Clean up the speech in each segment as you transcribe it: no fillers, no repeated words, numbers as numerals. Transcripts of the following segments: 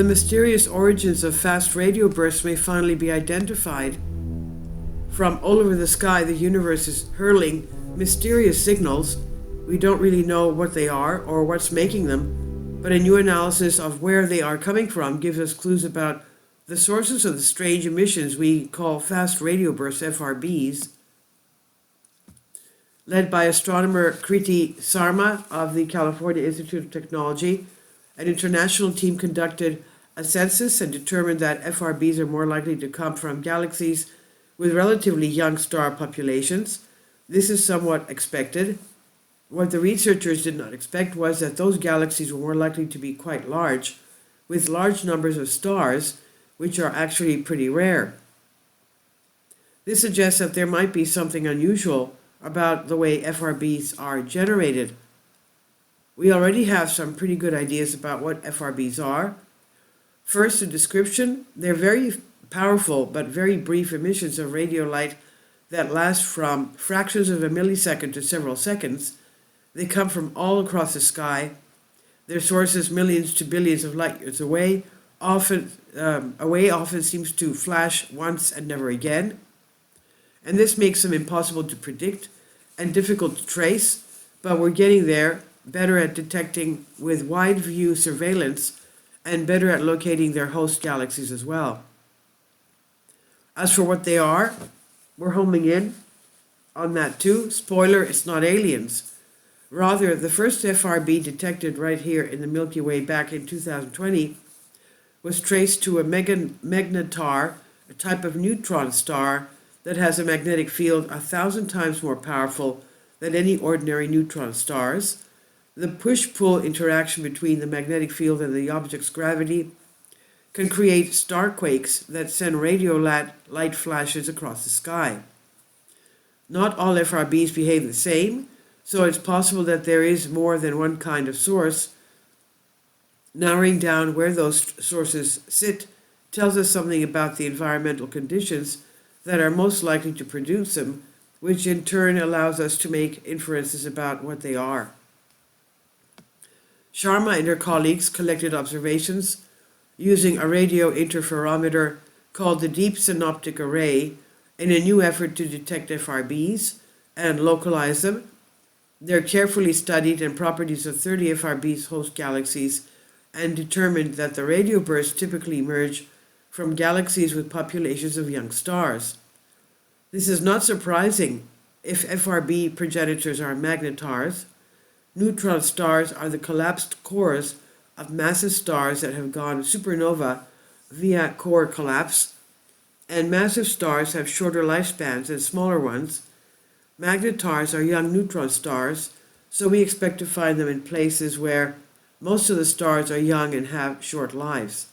the mysterious origins of fast radio bursts may finally be identified. From all over the sky, the universe is hurling mysterious signals. We don't really know what they are or what's making them, but a new analysis of where they are coming from gives us clues about the sources of the strange emissions we call fast radio bursts, FRBs. Led by astronomer Kriti Sarma of the California Institute of Technology, an international team conducted a census and determined that FRBs are more likely to come from galaxies with relatively young star populations. This is somewhat expected. What the researchers did not expect was that those galaxies were more likely to be quite large, with large numbers of stars, which are actually pretty rare. This suggests that there might be something unusual about the way FRBs are generated. We already have some pretty good ideas about what FRBs are. First, a description. They're very powerful but very brief emissions of radio light that last from fractions of a millisecond to several seconds. They come from all across the sky. Their source is millions to billions of light years away. Often seems to flash once and never again. And this makes them impossible to predict and difficult to trace, but we're getting there, better at detecting with wide view surveillance and better at locating their host galaxies as well. As for what they are, we're homing in on that too. Spoiler, it's not aliens. Rather, the first FRB detected right here in the Milky Way back in 2020 was traced to a magnetar, a type of neutron star that has a magnetic field 1,000 times more powerful than any ordinary neutron stars. The push-pull interaction between the magnetic field and the object's gravity can create starquakes that send radio light flashes across the sky. Not all FRBs behave the same, so it's possible that there is more than one kind of source. Narrowing down where those sources sit tells us something about the environmental conditions that are most likely to produce them, which in turn allows us to make inferences about what they are. Sharma and her colleagues collected observations using a radio interferometer called the Deep Synoptic Array in a new effort to detect FRBs and localize them. They're carefully studied and properties of 30 FRBs host galaxies and determined that the radio bursts typically emerge from galaxies with populations of young stars. This is not surprising if FRB progenitors are magnetars. Neutron stars are the collapsed cores of massive stars that have gone supernova via core collapse, and massive stars have shorter lifespans than smaller ones. Magnetars are young neutron stars, so we expect to find them in places where most of the stars are young and have short lives.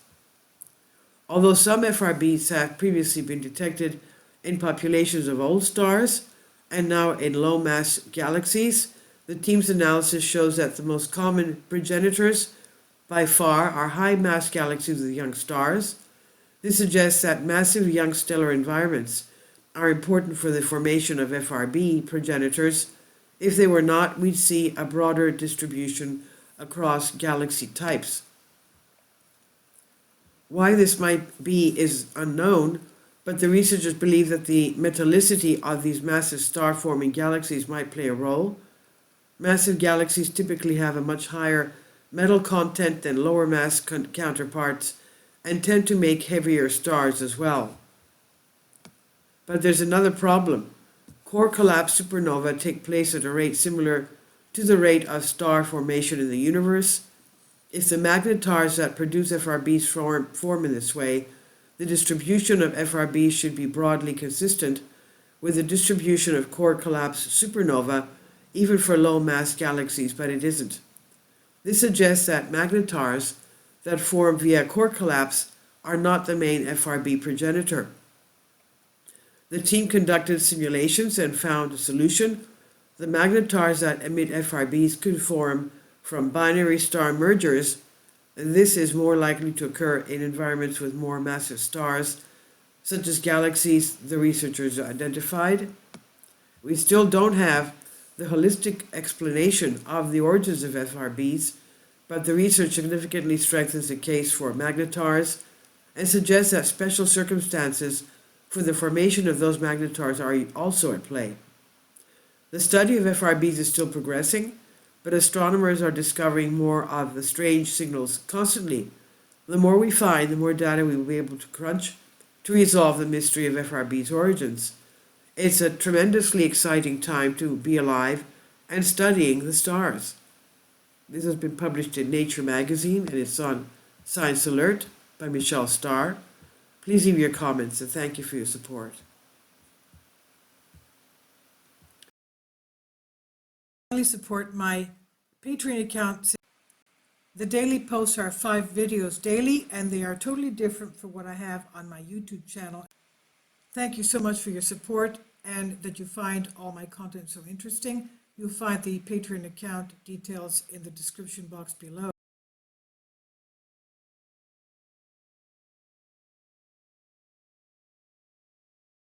Although some FRBs have previously been detected in populations of old stars and now in low-mass galaxies, the team's analysis shows that the most common progenitors by far are high-mass galaxies with young stars. This suggests that massive young stellar environments are important for the formation of FRB progenitors. If they were not, we'd see a broader distribution across galaxy types. Why this might be is unknown, but the researchers believe that the metallicity of these massive star-forming galaxies might play a role. Massive galaxies typically have a much higher metal content than lower mass counterparts and tend to make heavier stars as well. But there's another problem. Core collapse supernovae take place at a rate similar to the rate of star formation in the universe. If the magnetars that produce FRBs form in this way, the distribution of FRBs should be broadly consistent with the distribution of core collapse supernova, even for low-mass galaxies, but it isn't. This suggests that magnetars that form via core collapse are not the main FRB progenitor. The team conducted simulations and found a solution. The magnetars that emit FRBs could form from binary star mergers, and this is more likely to occur in environments with more massive stars, such as galaxies the researchers identified. We still don't have the holistic explanation of the origins of FRBs, but the research significantly strengthens the case for magnetars and suggests that special circumstances for the formation of those magnetars are also at play. The study of FRBs is still progressing, but astronomers are discovering more of the strange signals constantly. The more we find, the more data we will be able to crunch to resolve the mystery of FRB's origins. It's a tremendously exciting time to be alive and studying the stars. This has been published in Nature magazine and it's on Science Alert by Michelle Starr. Please leave your comments and thank you for your support. Support my Patreon account. The daily posts are 5 videos daily and they are totally different from what I have on my YouTube channel. Thank you so much for your support and that you find all my content so interesting. You'll find the Patreon account details in the description box below.